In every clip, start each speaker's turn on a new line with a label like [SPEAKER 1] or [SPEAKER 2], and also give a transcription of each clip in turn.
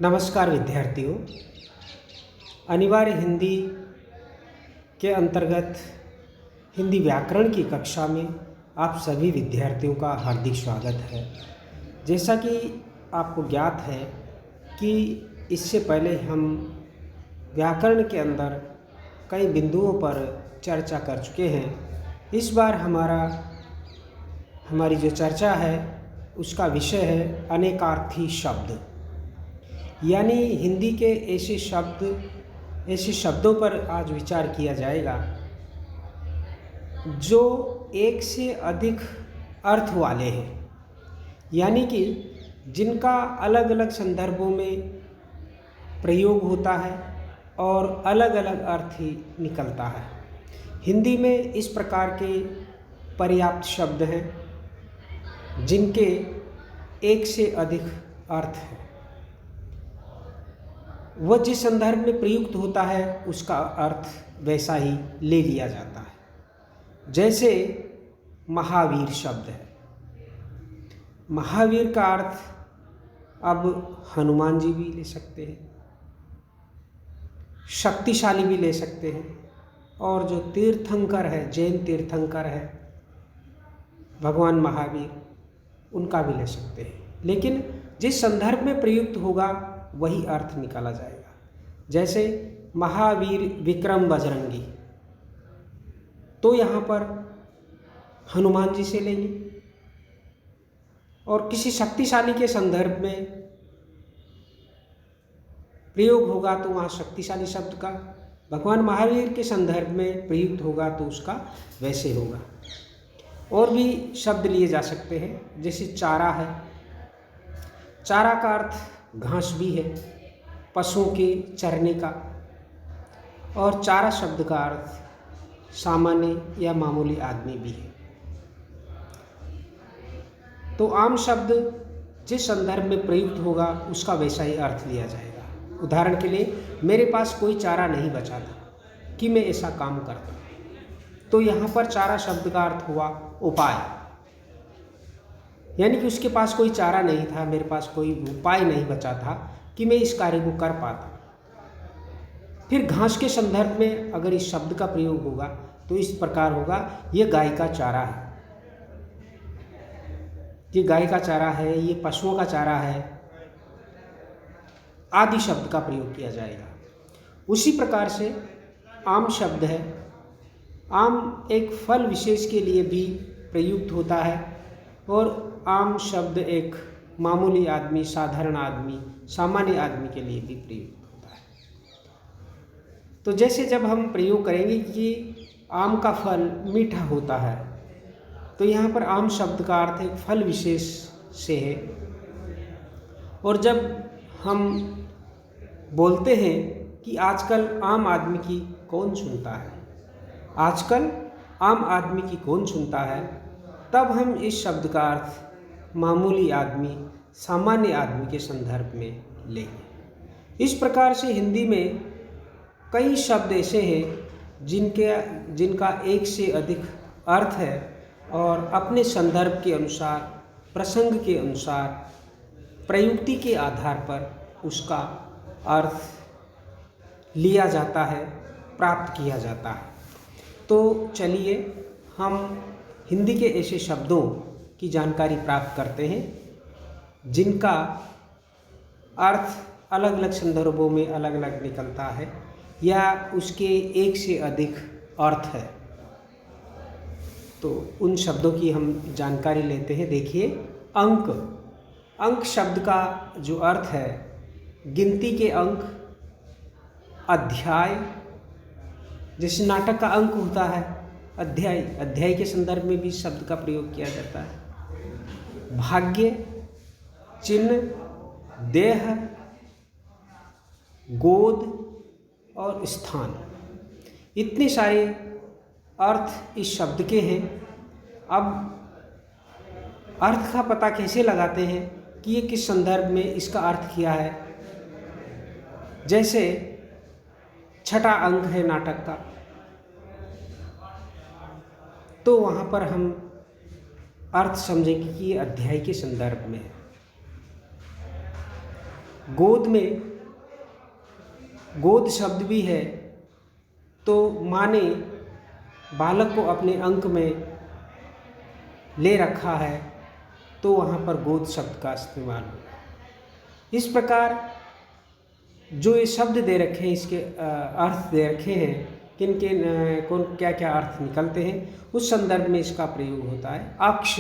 [SPEAKER 1] नमस्कार विद्यार्थियों। अनिवार्य हिंदी के अंतर्गत हिंदी व्याकरण की कक्षा में आप सभी विद्यार्थियों का हार्दिक स्वागत है। जैसा कि आपको ज्ञात है कि इससे पहले हम व्याकरण के अंदर कई बिंदुओं पर चर्चा कर चुके हैं। इस बार हमारी जो चर्चा है उसका विषय है अनेकार्थी शब्द, यानी हिंदी के ऐसे शब्दों पर आज विचार किया जाएगा जो एक से अधिक अर्थ वाले हैं, यानी कि जिनका अलग अलग संदर्भों में प्रयोग होता है और अलग अलग अर्थ ही निकलता है। हिंदी में इस प्रकार के पर्याप्त शब्द हैं जिनके एक से अधिक अर्थ हैं। वह जिस संदर्भ में प्रयुक्त होता है उसका अर्थ वैसा ही ले लिया जाता है। जैसे महावीर शब्द है। महावीर का अर्थ अब हनुमान जी भी ले सकते हैं, शक्तिशाली भी ले सकते हैं, और जो तीर्थंकर है, जैन तीर्थंकर है भगवान महावीर, उनका भी ले सकते हैं। लेकिन जिस संदर्भ में प्रयुक्त होगा वही अर्थ निकाला जाएगा। जैसे महावीर विक्रम बजरंगी, तो यहाँ पर हनुमान जी से लेंगे, और किसी शक्तिशाली के संदर्भ में प्रयोग होगा तो वहाँ शक्तिशाली शब्द का, भगवान महावीर के संदर्भ में प्रयुक्त होगा तो उसका वैसे होगा। और भी शब्द लिए जा सकते हैं, जैसे चारा है। चारा का अर्थ घास भी है, पशुओं के चरने का, और चारा शब्द का अर्थ सामान्य या मामूली आदमी भी है। तो आम शब्द जिस संदर्भ में प्रयुक्त होगा उसका वैसा ही अर्थ लिया जाएगा। उदाहरण के लिए, मेरे पास कोई चारा नहीं बचा था कि मैं ऐसा काम करता, तो यहाँ पर चारा शब्द का अर्थ हुआ उपाय, यानी कि उसके पास कोई चारा नहीं था, मेरे पास कोई उपाय नहीं बचा था कि मैं इस कार्य को कर पाता। फिर घास के संदर्भ में अगर इस शब्द का प्रयोग होगा तो इस प्रकार होगा, ये गाय का चारा है, ये गाय का चारा है, ये पशुओं का चारा है, आदि शब्द का प्रयोग किया जाएगा। उसी प्रकार से आम शब्द है। आम एक फल विशेष के लिए भी प्रयुक्त होता है, और आम शब्द एक मामूली आदमी, साधारण आदमी, सामान्य आदमी के लिए भी प्रयुक्त होता है। तो जैसे जब हम प्रयोग करेंगे कि आम का फल मीठा होता है, तो यहाँ पर आम शब्द का अर्थ एक फल विशेष से है। और जब हम बोलते हैं कि आजकल आम आदमी की कौन सुनता है, आजकल आम आदमी की कौन सुनता है, तब हम इस शब्द का अर्थ मामूली आदमी, सामान्य आदमी के संदर्भ में लेंगे। इस प्रकार से हिंदी में कई शब्द ऐसे हैं जिनका एक से अधिक अर्थ है, और अपने संदर्भ के अनुसार, प्रसंग के अनुसार, प्रयुक्ति के आधार पर उसका अर्थ लिया जाता है, प्राप्त किया जाता है। तो चलिए हम हिंदी के ऐसे शब्दों की जानकारी प्राप्त करते हैं जिनका अर्थ अलग अलग संदर्भों में अलग अलग निकलता है, या उसके एक से अधिक अर्थ है। तो उन शब्दों की हम जानकारी लेते हैं। देखिए, अंक। अंक शब्द का जो अर्थ है, गिनती के अंक, अध्याय, जैसे नाटक का अंक होता है अध्याय, अध्याय के संदर्भ में भी शब्द का प्रयोग किया जाता है। भाग्य, चिन्ह, देह, गोद और स्थान, इतने सारे अर्थ इस शब्द के हैं। अब अर्थ का पता कैसे लगाते हैं कि ये किस संदर्भ में इसका अर्थ किया है। जैसे छठा अंक है नाटक का, तो वहाँ पर हम अर्थ समझेंगे कि ये अध्याय के संदर्भ में है। गोद में गोद शब्द भी है, तो माँ ने बालक को अपने अंक में ले रखा है, तो वहाँ पर गोद शब्द का इस्तेमाल होगा। इस प्रकार जो ये शब्द दे रखे हैं, इसके अर्थ दे रखे हैं, किन किन कौन क्या क्या अर्थ निकलते हैं, उस संदर्भ में इसका प्रयोग होता है। अक्ष,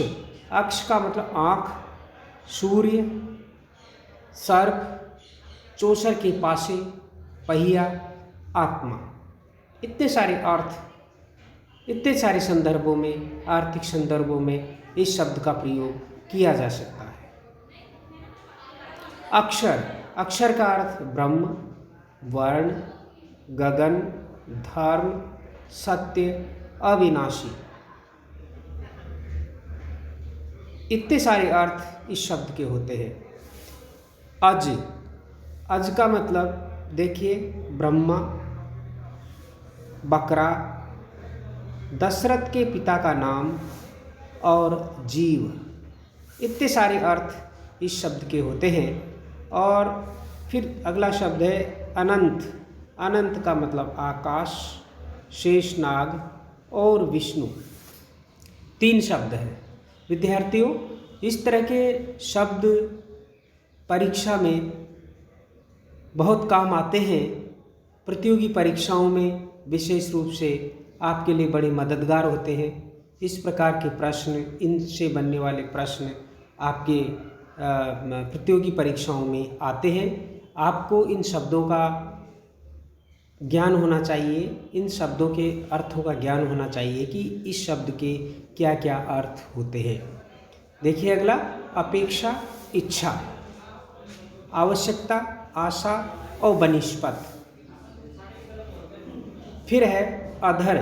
[SPEAKER 1] अक्ष का मतलब आँख, सूर्य, सर्प, चौसर के पासे, पहिया, आत्मा, इतने सारे अर्थ, इतने सारे संदर्भों में, आर्थिक संदर्भों में इस शब्द का प्रयोग किया जा सकता है। अक्षर, अक्षर का अर्थ ब्रह्म, वर्ण, गगन, धर्म, सत्य, अविनाशी, इतने सारे अर्थ इस शब्द के होते हैं। अज, अज का मतलब देखिए ब्रह्मा, बकरा, दशरथ के पिता का नाम और जीव, इतने सारे अर्थ इस शब्द के होते हैं। और फिर अगला शब्द है अनंत, अनंत का मतलब आकाश, शेषनाग और विष्णु, 3 शब्द हैं। विद्यार्थियों, इस तरह के शब्द परीक्षा में बहुत काम आते हैं। प्रतियोगी परीक्षाओं में विशेष रूप से आपके लिए बड़े मददगार होते हैं। इस प्रकार के प्रश्न, इनसे बनने वाले प्रश्न आपके प्रतियोगी परीक्षाओं में आते हैं। आपको इन शब्दों का ज्ञान होना चाहिए, इन शब्दों के अर्थों का ज्ञान होना चाहिए कि इस शब्द के क्या क्या अर्थ होते हैं। देखिए अगला, अपेक्षा, इच्छा, आवश्यकता, आशा और वनिस्पत। फिर है अधर,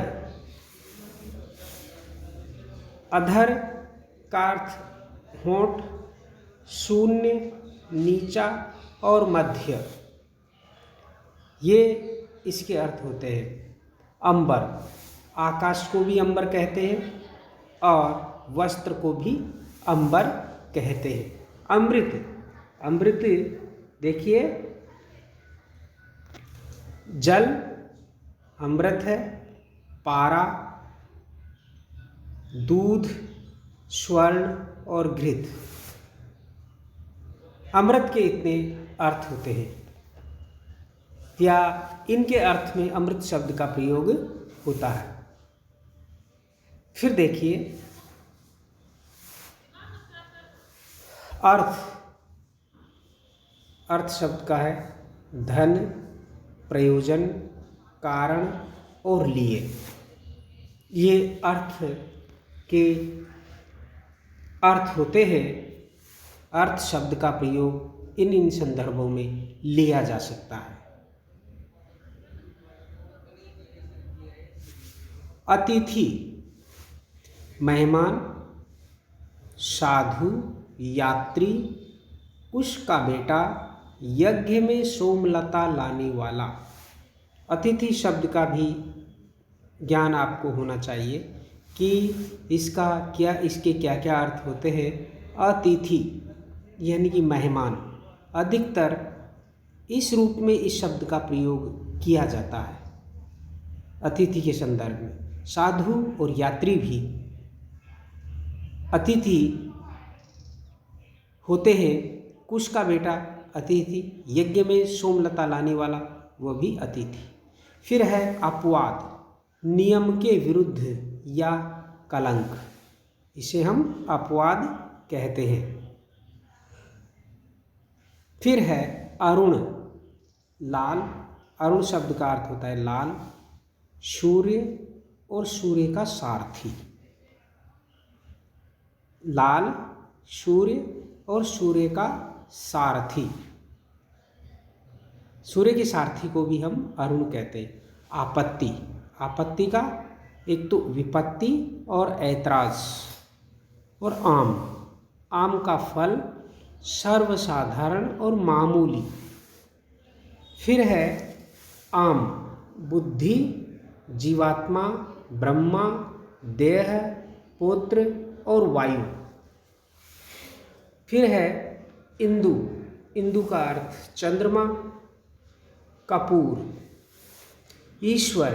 [SPEAKER 1] अधर का अर्थ होंठ, शून्य, नीचा और मध्य, ये इसके अर्थ होते हैं। अंबर, आकाश को भी अंबर कहते हैं और वस्त्र को भी अंबर कहते हैं। अमृत, अमृत देखिए जल अमृत है, पारा, दूध, स्वर्ण और घृत, अमृत के इतने अर्थ होते हैं, या इनके अर्थ में अमृत शब्द का प्रयोग होता है। फिर देखिए अर्थ, अर्थ शब्द का है धन, प्रयोजन, कारण और लिए, ये अर्थ के अर्थ होते हैं। अर्थ शब्द का प्रयोग इन संदर्भों में लिया जा सकता है। अतिथि, मेहमान, साधु, यात्री, कुश का बेटा, यज्ञ में सोमलता लाने वाला। अतिथि शब्द का भी ज्ञान आपको होना चाहिए कि इसका क्या, इसके क्या क्या अर्थ होते हैं। अतिथि यानी कि मेहमान, अधिकतर इस रूप में इस शब्द का प्रयोग किया जाता है अतिथि के संदर्भ में। साधु और यात्री भी अतिथि होते हैं। कुश का बेटा अतिथि, यज्ञ में सोमलता लाने वाला वह भी अतिथि। फिर है अपवाद, नियम के विरुद्ध या कलंक, इसे हम अपवाद कहते हैं। फिर है अरुण, लाल, अरुण शब्द का अर्थ होता है लाल, सूर्य और सूर्य का सारथी। लाल, सूर्य और सूर्य का सारथी, सूर्य के सारथी को भी हम अरुण कहते हैं। आपत्ति, आपत्ति का एक तो विपत्ति और ऐतराज। और आम, आम का फल सर्वसाधारण और मामूली। फिर है आम, बुद्धि, जीवात्मा, ब्रह्मा, देह, पुत्र और वायु। फिर है इंदु, इंदु का अर्थ चंद्रमा, कपूर, ईश्वर,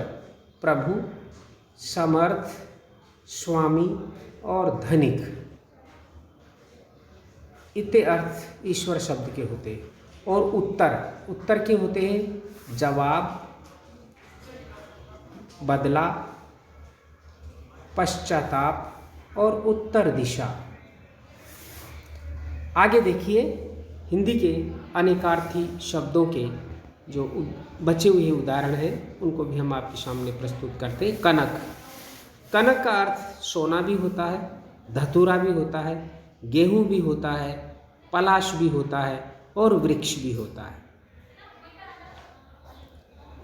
[SPEAKER 1] प्रभु, समर्थ, स्वामी और धनिक, इतने अर्थ ईश्वर शब्द के होते हैं। और उत्तर, उत्तर के होते हैं जवाब, बदला, पश्चाताप और उत्तर दिशा। आगे देखिए हिंदी के अनेकार्थी शब्दों के जो बचे हुए उदाहरण हैं उनको भी हम आपके सामने प्रस्तुत करते हैं। कनक, कनक का अर्थ सोना भी होता है, धतूरा भी होता है, गेहूं भी होता है, पलाश भी होता है और वृक्ष भी होता है।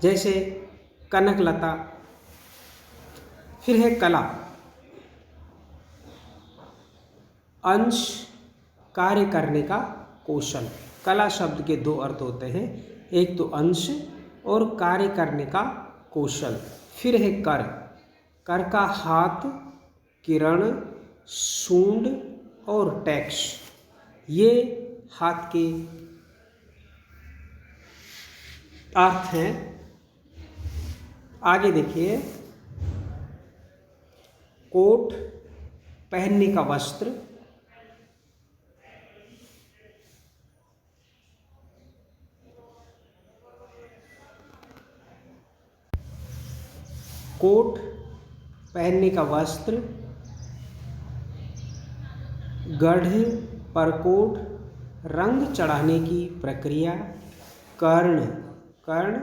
[SPEAKER 1] जैसे कनक लता। फिर है कला, अंश, कार्य करने का कौशल। कला शब्द के दो अर्थ होते हैं, एक तो अंश और कार्य करने का कौशल। फिर है कर, कर का हाथ, किरण, सूंड और टैक्स, ये हाथ के अर्थ हैं। आगे देखिए कोट, पहनने का वस्त्र, कोट, पहनने का वस्त्र, गढ़, परकोट, रंग चढ़ाने की प्रक्रिया, कर्ण, कर्ण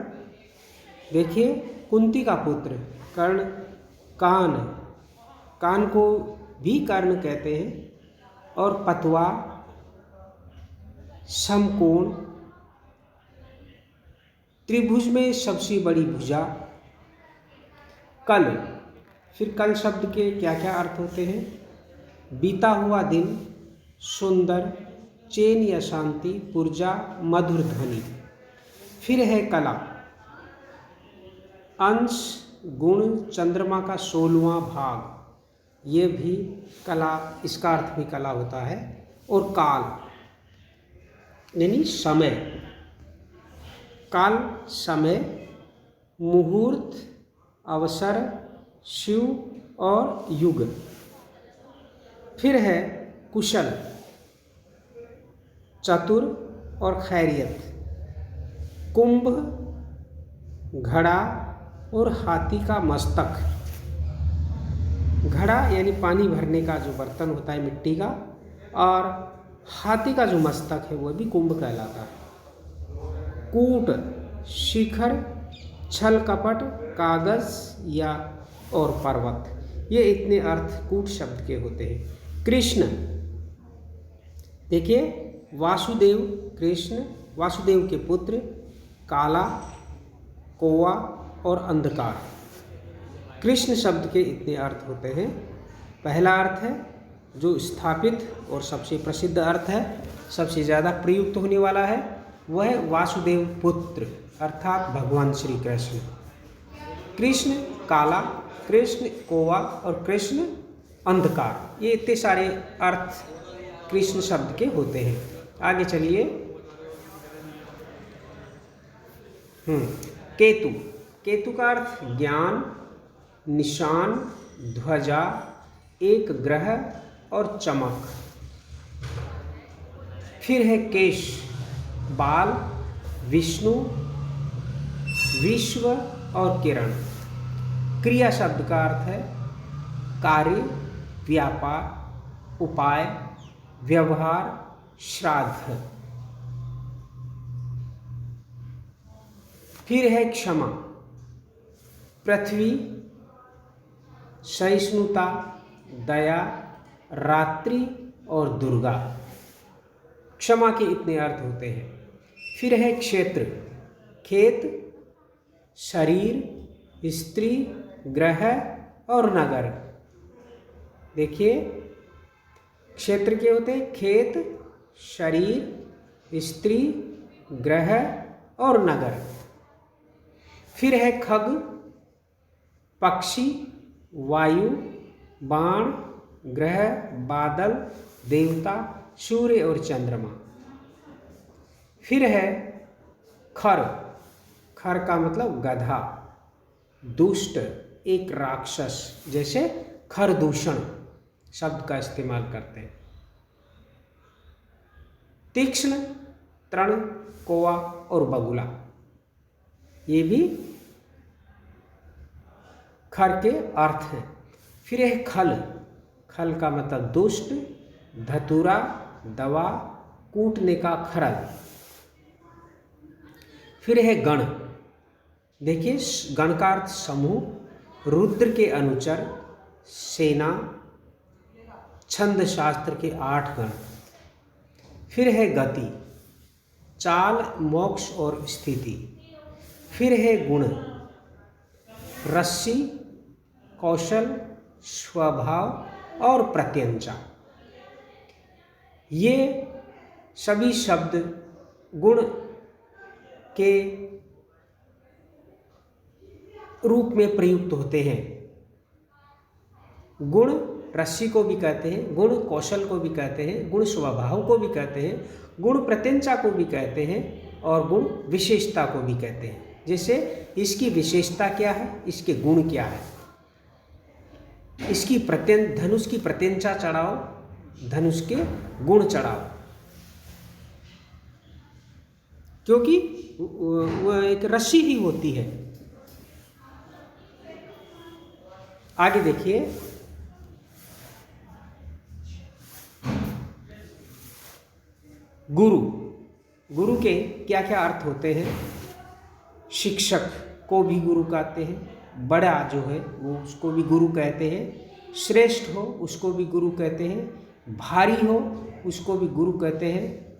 [SPEAKER 1] देखिए कुंती का पुत्र कर्ण, कान, कान को भी कर्ण कहते हैं, और पतवा, समकोण, त्रिभुज में सबसे बड़ी भुजा, कल। फिर कल शब्द के क्या क्या अर्थ होते हैं? बीता हुआ दिन, सुंदर, चैन या शांति, पुर्जा, मधुर ध्वनि। फिर है कला, अंश, गुण, चंद्रमा का 16वां भाग, ये भी कला, इसका अर्थ भी कला होता है। और काल यानी समय, काल समय, मुहूर्त, अवसर, शिव और युग। फिर है कुशल, चतुर और खैरियत, कुंभ, घड़ा और हाथी का मस्तक। घड़ा यानी पानी भरने का जो बर्तन होता है मिट्टी का, और हाथी का जो मस्तक है वह भी कुंभ कहलाता है। कूट, शिखर, छल कपट, कागज या और पर्वत, ये इतने अर्थ कूट शब्द के होते हैं। कृष्ण, देखिए वासुदेव, कृष्ण, वासुदेव के पुत्र, काला, कौवा और अंधकार। कृष्ण शब्द के इतने अर्थ होते हैं। पहला अर्थ है जो स्थापित और सबसे प्रसिद्ध अर्थ है, सबसे ज़्यादा प्रयुक्त होने वाला है, वह है वासुदेव पुत्र अर्थात भगवान श्री कृष्ण। कृष्ण काला, कृष्ण कौवा और कृष्ण अंधकार, ये इतने सारे अर्थ कृष्ण शब्द के होते हैं। आगे चलिए। केतु, केतु का अर्थ ज्ञान, निशान, ध्वजा, एक ग्रह और चमक। फिर है केश, बाल, विष्णु, विश्व और किरण। क्रिया शब्द का अर्थ है कार्य, व्यापार, उपाय, व्यवहार, श्राद्ध। फिर है क्षमा, पृथ्वी, सहिष्णुता, दया, रात्रि और दुर्गा। क्षमा के इतने अर्थ होते हैं। फिर है क्षेत्र, खेत, शरीर, स्त्री, ग्रह और नगर। देखिए क्षेत्र के होते हैं खेत, शरीर, स्त्री, ग्रह और नगर। फिर है खग, पक्षी, वायु, बाण, ग्रह, बादल, देवता, सूर्य और चंद्रमा। फिर है खर। खर का मतलब गधा, दुष्ट, एक राक्षस, जैसे खरदूषण शब्द का इस्तेमाल करते हैं। तीक्ष्ण, तृण, कौवा और बगुला, ये भी खर के अर्थ हैं। फिर है खल। खल का मतलब दुष्ट, धतूरा, दवा, कूटने का खरल। फिर है गण। देखिए, गण का अर्थ समूह, रुद्र के अनुचर, सेना, छंद शास्त्र के 8 गण। फिर है गति, चाल, मोक्ष और स्थिति। फिर है गुण, रस्सी, कौशल, स्वभाव और प्रत्यंचा। ये सभी शब्द गुण के रूप में प्रयुक्त होते हैं। गुण रस्सी को भी कहते हैं, गुण कौशल को भी कहते हैं, गुण स्वभाव को भी कहते हैं, गुण प्रत्यंचा को भी कहते हैं और गुण विशेषता को भी कहते हैं। जैसे इसकी विशेषता क्या है, इसके गुण क्या है। इसकी धनुष की प्रत्यंचा चढ़ाओ, धनुष के गुण चढ़ाओ, क्योंकि वह एक रस्सी ही होती है। आगे देखिए, गुरु। गुरु के क्या क्या अर्थ होते हैं। शिक्षक को भी गुरु कहते हैं, बड़ा जो है वो उसको भी गुरु कहते हैं, श्रेष्ठ हो उसको भी गुरु कहते हैं, भारी हो उसको भी गुरु कहते हैं,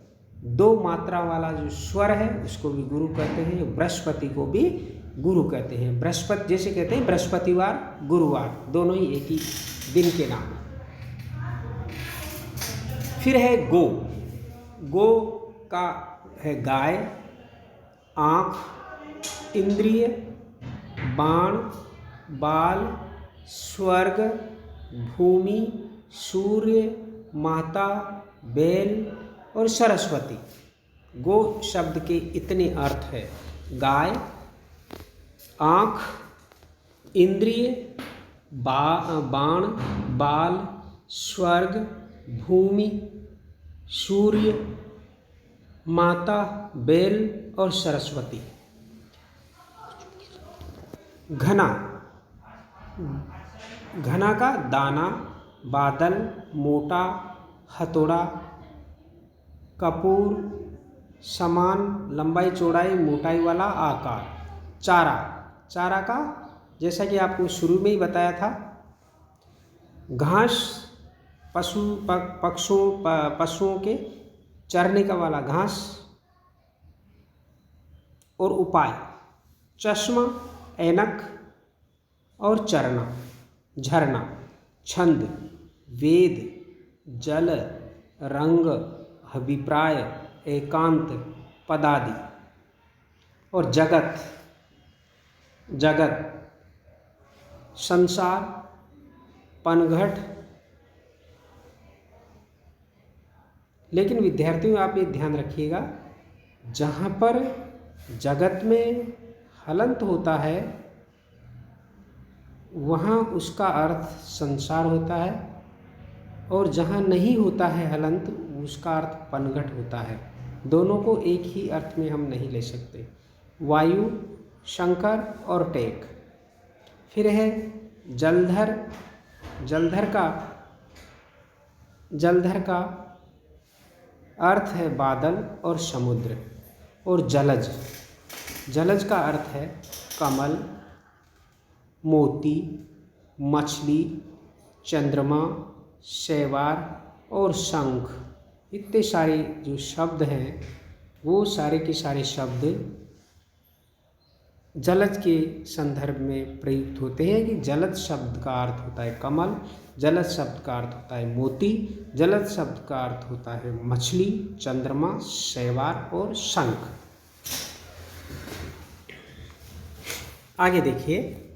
[SPEAKER 1] 2 मात्रा वाला जो स्वर है उसको भी गुरु कहते हैं, बृहस्पति को भी गुरु कहते हैं। बृहस्पति जैसे कहते हैं बृहस्पतिवार, गुरुवार, दोनों ही एक ही दिन के नाम। फिर है गो। गो का है गाय, आँख, इंद्रिय, बाण, बाल, स्वर्ग, भूमि, सूर्य, माता, बैल और सरस्वती। गो शब्द के इतने अर्थ है। गाय, आँख, इंद्रिय, बाण, बाल, स्वर्ग, भूमि, सूर्य, माता, बैल और सरस्वती। घना। घना का दाना, बादल, मोटा, हथौड़ा, कपूर, समान लंबाई चौड़ाई मोटाई वाला आकार। चारा। चारा का जैसा कि आपको शुरू में ही बताया था, घास, पशुओं के चरने का वाला घास। और उपाय, चश्मा, ऐनक और चरना, झरना, छंद, वेद, जल, रंग, अभिप्राय, एकांत, पदादि। और जगत, जगत, संसार, पनघट। लेकिन विद्यार्थियों आप ये ध्यान रखिएगा, जहाँ पर जगत में हलंत होता है वहाँ उसका अर्थ संसार होता है, और जहाँ नहीं होता है हलंत उसका अर्थ पनघट होता है। दोनों को एक ही अर्थ में हम नहीं ले सकते। वायु, शंकर और टेक। फिर है जलधर। जलधर का अर्थ है बादल और समुद्र। और जलज। जलज का अर्थ है कमल, मोती, मछली, चंद्रमा, शैवाल और शंख। इतने सारे जो शब्द हैं वो सारे के सारे शब्द जलज के संदर्भ में प्रयुक्त होते हैं। कि जलज शब्द का अर्थ होता है कमल, जलज शब्द का अर्थ होता है मोती, जलज शब्द का अर्थ होता है मछली, चंद्रमा, शैवाल और शंख। आगे देखिए,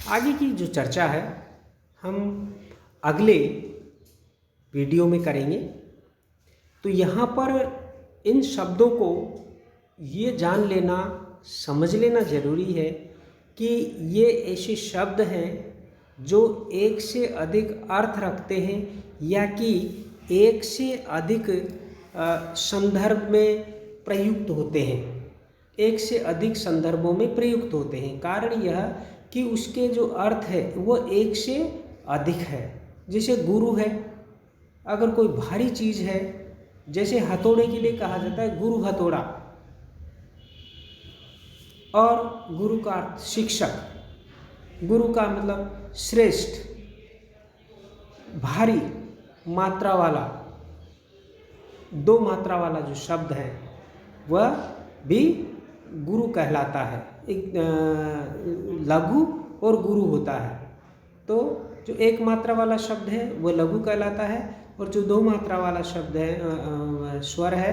[SPEAKER 1] आगे की जो चर्चा है हम अगले वीडियो में करेंगे। तो यहाँ पर इन शब्दों को ये जान लेना, समझ लेना ज़रूरी है कि ये ऐसे शब्द हैं जो एक से अधिक अर्थ रखते हैं या कि एक से अधिक संदर्भ में प्रयुक्त होते हैं, एक से अधिक संदर्भों में प्रयुक्त होते हैं। कारण यह कि उसके जो अर्थ है वो एक से अधिक है। जैसे गुरु है, अगर कोई भारी चीज़ है, जैसे हथौड़े के लिए कहा जाता है गुरु हथौड़ा, और गुरु का अर्थ शिक्षक, गुरु का मतलब श्रेष्ठ, भारी मात्रा वाला, दो मात्रा वाला जो शब्द है वह भी गुरु कहलाता है। एक लघु और गुरु होता है। तो जो एक मात्रा वाला शब्द है वह लघु कहलाता है, और जो दो मात्रा वाला शब्द है, स्वर है,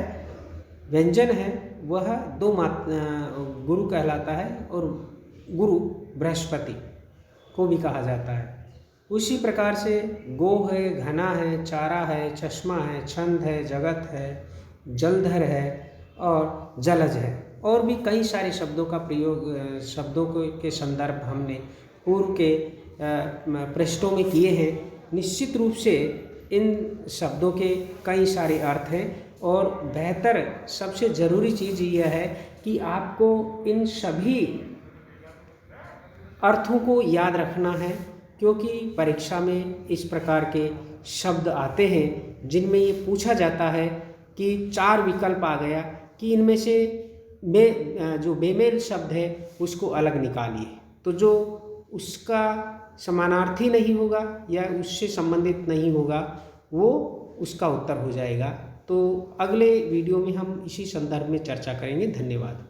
[SPEAKER 1] व्यंजन है, वह गुरु कहलाता है, और गुरु बृहस्पति को भी कहा जाता है। उसी प्रकार से गो है, घना है, चारा है, चश्मा है, छंद है, जगत है, जलधर है और जलज है। और भी कई सारे शब्दों का प्रयोग के संदर्भ हमने पूर्व के पृष्ठों में किए हैं। निश्चित रूप से इन शब्दों के कई सारे अर्थ हैं, और बेहतर सबसे ज़रूरी चीज़ यह है कि आपको इन सभी अर्थों को याद रखना है, क्योंकि परीक्षा में इस प्रकार के शब्द आते हैं जिनमें ये पूछा जाता है कि 4 विकल्प आ गया कि इनमें से जो बेमेल शब्द है उसको अलग निकालिए। तो जो उसका समानार्थी नहीं होगा या उससे संबंधित नहीं होगा वो उसका उत्तर हो जाएगा। तो अगले वीडियो में हम इसी संदर्भ में चर्चा करेंगे। धन्यवाद।